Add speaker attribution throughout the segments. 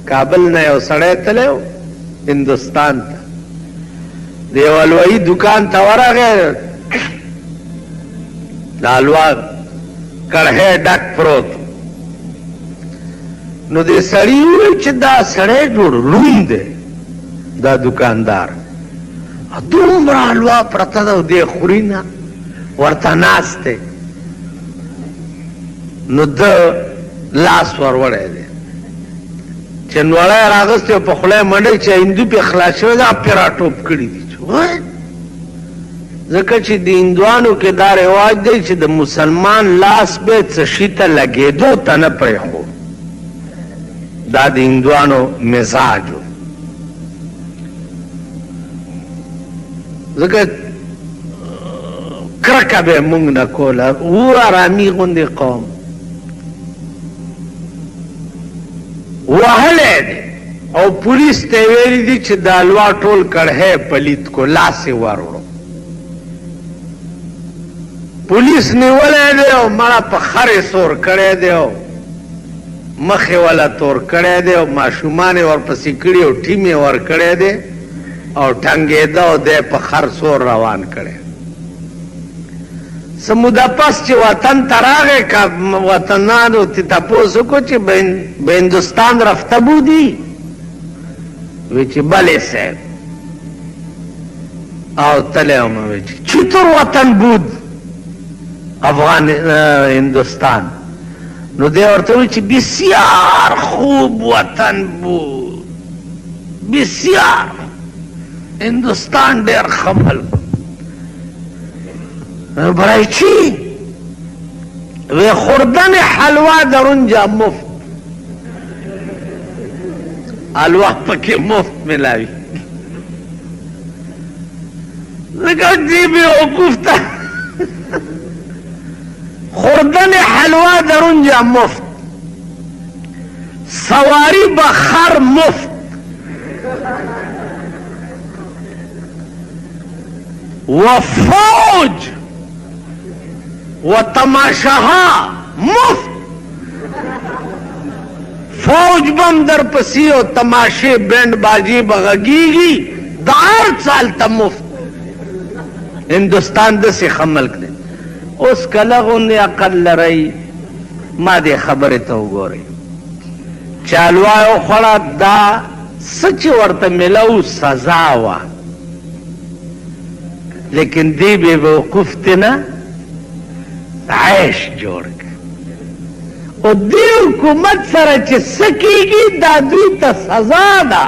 Speaker 1: کابل نه یو سړی تلو هندوستان ته، د یو حلوایي دکان ته ورغی، د حلوا کړهی ډک پروت. نو دې سړي وویل چې دا سړی ډېر روڼ دی، دا دکاندار، دومره حلوا پرته ده او دی خوري نه، ورته ناست دی. نو ده لاس ور وړی دی چې نوړی یې راغستی او په خوله یې منډی چې هندو پې خلاص شوی ده، پې راټوپ کړي دي. ځکه چې د هندوانو کې دا رواج دی چې د مسلمان لاس به څه شي ته لګېدو ته نه پرېښود. دا د هندوانو مزاج و. ځکه کرکه به یې مونږ نه کوله، و ارامي غوندې قوم. وهلی دی او پولیس ته یې ویلي دي چې د حلوا ټول کړهی پلیت کو، لاس یې ور وړو. پولیس نیولی دی او مړه په خر یې سور کړی دی او مخ یې وله تور کړی دی او ماشومان یې ورپسې کړي او ټیم یې ور کړی دی او ټنګېده او دی په خر سور روان کړی. څه موده پس چې وطن ته راغی، که وطنانو ته تپوس وکړو چې به هندوستان رفته بودی؟ وی چې بلې صاحب. او تلی ومه وی چې چطور وطن بود هندوستان؟ نو دی ورته وی چې بسیار خوب وطن بود، بسیار، هندوستان ډېر ښه ملک. برای چی؟ وی خوردن حلوا در اونجا مفت، حلوا پکی مفت ملاوی. لکه دی بیوقوف تا خوردن حلوا در اونجا مفت، سواری بخر مفت، و فوج و تماشاها مفت. فوج بم در پسی و تماشے بینڈ بازی بغگیگی دا ہر سال تا مفت. ہندوستان دسی خملک دے. اس کلغن عقل لرئی ما دے خبر تو گو رئی چالوائے خوڑا دا سچ ورطا ملو سزاوا، لیکن دی بے وقوف تینا عیش جوڑ کے او دی حکومت سره چې سکیگی دا دوی تا سزا دا.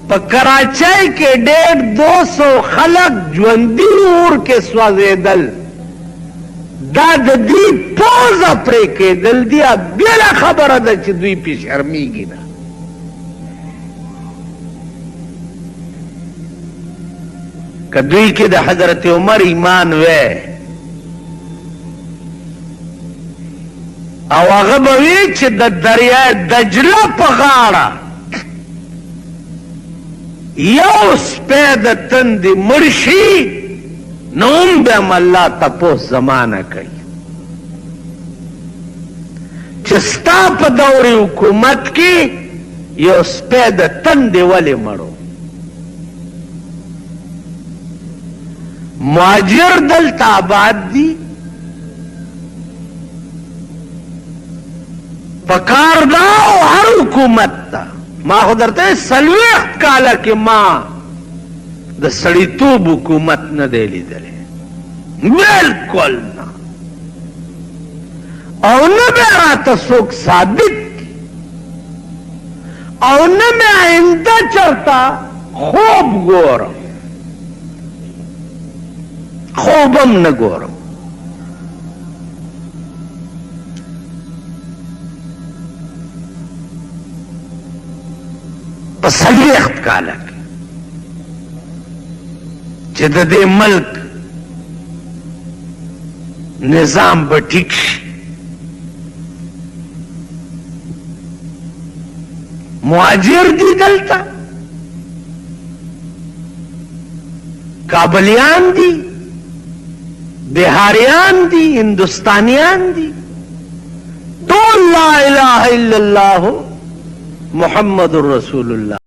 Speaker 1: پا کراچائی کے 150 خلق جوندی اور کے سوازیدل، دا دی پوزا پرے کے دل دیا بیلا خبر دا چی دوی پی شرمیگی دا. کہ دوی کے دا حضرت عمر ایمان وے او هغه به وی چې د دریای دجله په غاړه یو سپی د تندې مړ شي نو هم به هم الله تپوس زمانه کوي چې ستا په دور حکومت کې یو سپی د تندې ولې مړو. مهاجر دلته آباد دي، پکار دا هر حکومت تا ما خو درته 40 کاله کې ما د سړیتوب حکومت نه دی لیدلی، بالکل نه. او نه به راته څوک ثابت او نه مې آینده چرته خوب ګورم، خوبم نه ګورم. په 40 کاله کې چې د دې ملک نظام به ټیک شي، مهاجر دي دلته، کابلیان دي، بهاریان دي، هندوستانیان دي، ټول لا اله الا الله محمد رسول الله.